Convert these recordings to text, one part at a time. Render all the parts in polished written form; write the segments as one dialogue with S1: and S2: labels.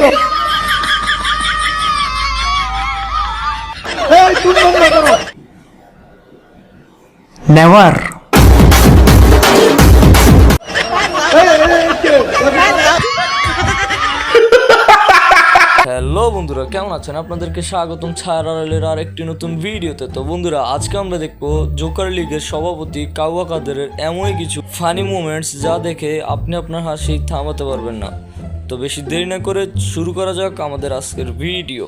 S1: করো। এই তুমি বন্ধ করো।
S2: নেভার। হ্যালো বন্ধুরা, কেমন আছেন? আপনাদেরকে স্বাগতম ছায়ার আড়ালের আর একটি নতুন ভিডিওতে। তো বন্ধুরা, আজকে আমরা দেখবো জোকার লিগের সভাপতি কাওয়া কাদেরের এমনই কিছু ফানি মোমেন্টস যা দেখে আপনি আপনার হাসি থামাতে পারবেন না। তো বেশি দেরি না করে শুরু করা যাক আমাদের আজকের ভিডিও।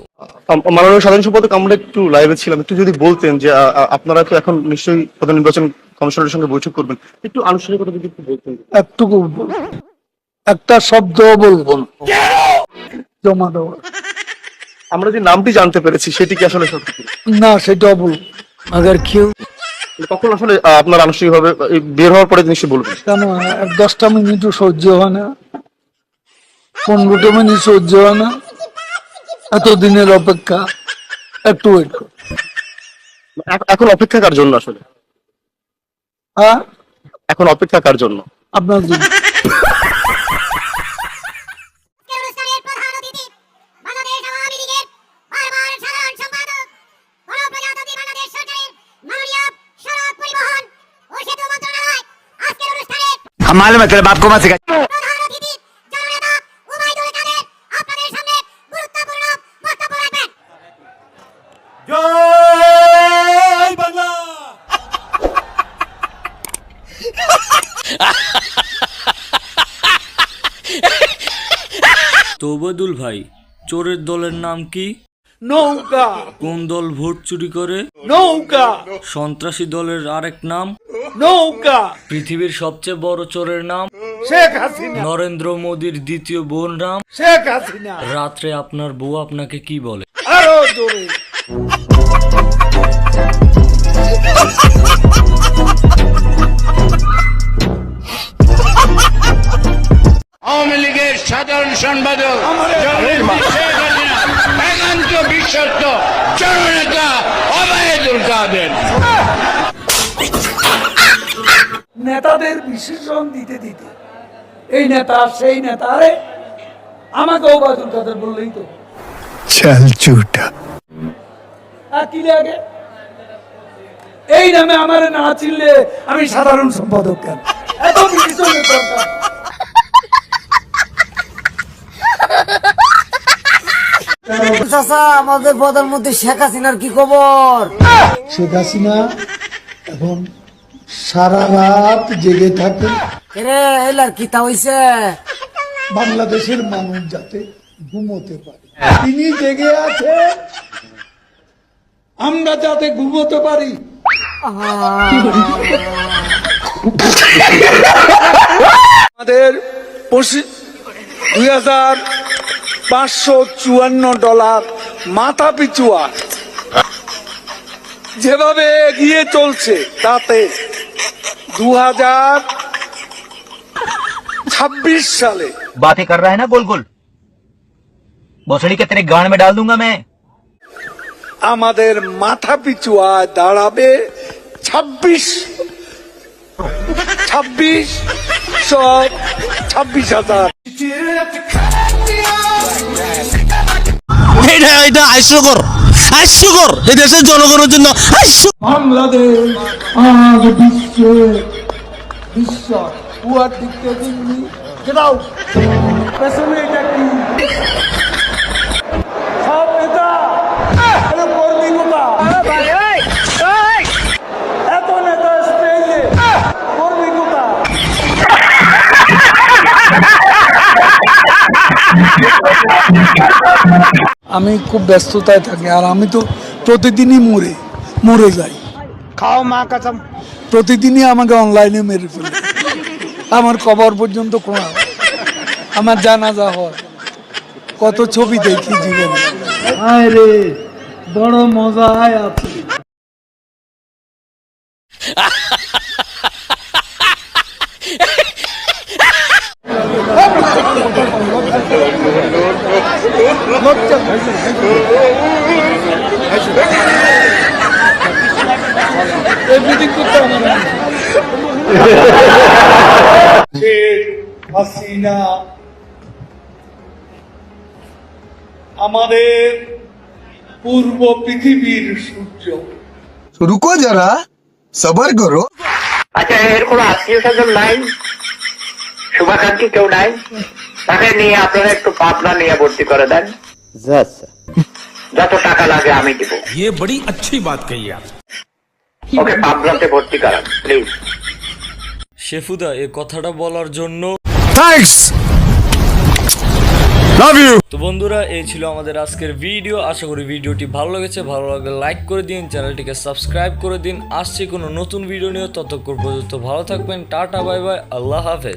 S3: মাননীয় সাধারণ সম্পাদক, আমরা একটু লাইভে ছিলাম, একটু যদি বলতেন যে আপনারা তো এখন নিশ্চয়ই প্রধান নির্বাচন কমিশনের সঙ্গে বৈঠক করবেন, একটু আনুষ্ঠানিকতা যদি একটু বলতেন।
S1: একটুকু একটা শব্দ বলবো না। জমা দেওয়া
S3: আমরা যে নামটি জানতে পেরেছি সেটি কি আসলে সত্যি
S1: না, সেটাও বলবো। আগার কেউ
S3: কখন আসলে আপনার আনুষ্ঠানিকভাবে বের হওয়ার পরে নিশ্চয়ই বলবেন?
S1: কেন 10টা মিনিটও সহ্য হয় না, 15টা মিনিট সহ্য হয় না, এতদিনের অপেক্ষা, একটু ওয়েট করো।
S3: এখন অপেক্ষা কার জন্য আসলে?
S1: হ্যাঁ,
S3: এখন অপেক্ষা কার জন্য?
S1: আপনার জন্য।
S4: हम मालूम है तेरे बाप को मत सिखा।
S2: তোবাদুল ভাই, চোরের দলের নাম কি?
S1: নৌকা।
S2: কোন দল ভোট চুরি করে?
S1: নৌকা।
S2: সন্ত্রাসী দলের আরেক নাম?
S1: নৌকা।
S2: পৃথিবীর সবচেয়ে বড় চোরের নাম?
S1: শেখ হাসিনা।
S2: নরেন্দ্র মোদীর দ্বিতীয় বোন নাম?
S1: শেখ হাসিনা।
S2: রাত্রে আপনার বউ আপনাকে কি বলে?
S1: আরো জোরে।
S5: আওয়ামী লীগের সাধারণ সম্পাদক একান্ত বিশ্বস্ত জননেতা ওবায়দুল কাদের।
S1: নেতাদের বিশেষণ দিতে দিতে এই নেতা সেই নেতা, আরে আমাকে ওবায়দুল কাদের বললেই তো
S4: चल झूठा।
S1: কি লাগে? এই নামে আমার না চিনলে আমি সাধারণ সম্পাদক কেন? এত বিশেষণের দরকার?
S6: চাচা, আমাদের প্রধানমন্ত্রী শেখ হাসিনার কি খবর?
S1: শেখ হাসিনা এখন সারা রাত জেগে থাকে
S6: রে এলার কি তা হইছে?
S1: বাংলাদেশের মানুষ যাতে ঘুমোতে পারে, তিনি জেগে আছে, আমরা যাতে ঘুমোতে পারি। আমাদের $2,554 মাথা পিছু আয় যেভাবে এগিয়ে চলছে তাতে 2026 সালে
S4: बातें कर रहा है ना गोल गोल, भोसड़ी के तेरे गान में डाल दूंगा मैं।
S1: আমাদের মাথা পিছু আয় দাঁড়াবে 26,000।
S7: এটা হাস্যকর, হাস্যকর এই দেশের জনগণের জন্য
S1: বাংলাদেশ আজ বিশ্ব কুয়ার দিকে দিল্লি গেটাও পেছনে এটা কি সব নেতা কর্মী কোথা? এত নেতা স্টেজে কর্মী কোথা? আমি খুব ব্যস্ততায় থাকি, আর আমি তো প্রতিদিনই মরে যাই।
S5: খাও মা কসম।
S1: প্রতিদিনই আমাকে অনলাইনে মেরে ফেলে, আমার কবর পর্যন্ত খোঁড়া, আমার জানাজা হয়, কত ছবি দেখি জীবনে। আরে বড় মজায় আছে। হাসিনা আমাদের পূর্ব পৃথিবীর সূর্য।
S8: रुको जरा सबर करो।
S4: আচ্ছা এর কোনো আত্মীয় স্বজন নাই, শুভাকাঙ্ক্ষী কেউ নাই? তাকে নিয়ে আপনারা একটু পাবনা নিয়ে ভর্তি করে দেন। যত টাকা লাগে আমি দিব।
S7: ये बड़ी अच्छी बात कही आप।
S4: ওকে পাবনাতে ভর্তি করান প্লিজ।
S2: শেফুদা এই কথাটা বলার জন্য
S7: थैंक्स लव यू।
S2: তো বন্ধুরা, এই ছিল আমাদের আজকের ভিডিও। আশা করি ভিডিওটি ভালো লেগেছে। ভালো লাগলে লাইক করে দিন, চ্যানেলটিকে সাবস্ক্রাইব করে দিন। আসছি কোনো নতুন ভিডিও নিয়ে, ততক্ষণ পর্যন্ত ভালো থাকবেন। টাটা, বাই বাই, আল্লাহ হাফেজ।